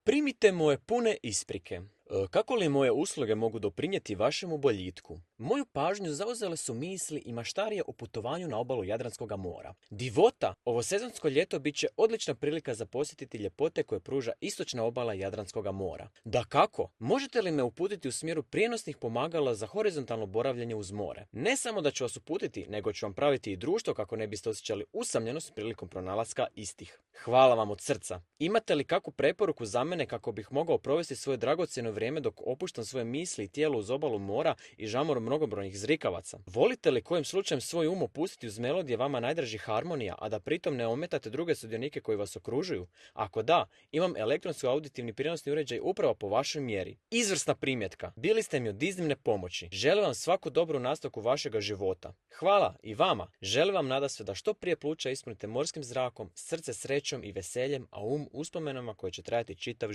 Primite moje pune isprike. Kako li moje usluge mogu doprinijeti vašemu boljitku? Moju pažnju zauzele su misli i maštarije o putovanju na obalu Jadranskog mora. Divota, ovo sezonsko ljeto bit će odlična prilika za posjetiti ljepote koje pruža istočna obala Jadranskog mora. Dakako, možete li me uputiti u smjeru prijenosnih pomagala za horizontalno boravljanje uz more? Ne samo da ću vas uputiti, nego ću vam praviti i društvo kako ne biste osjećali usamljenost prilikom pronalaska istih. Hvala vam od srca. Imate li kakvu preporuku za mene kako bih mogao provesti svoje dragocjeno vrijeme dok opuštam svoje misli i tijelo uz obalu mora i žamor mnogobrojnih zrikavaca? Volite li kojim slučajem svoj um opustiti uz melodije vama najdražih harmonija, a da pritom ne ometate druge sudionike koji vas okružuju? Ako da, imam elektronsko-auditivni prijenosni uređaj upravo po vašoj mjeri. Izvrsna primjetka. Bili ste mi od iznimne pomoći. Želim vam svaku dobru nastavku vašega života. Hvala i vama. Želim vam nadasve da što prije pluća ispunite morskim zrakom, srce srećom i veseljem, a um uspomenama koje će trajati čitav život.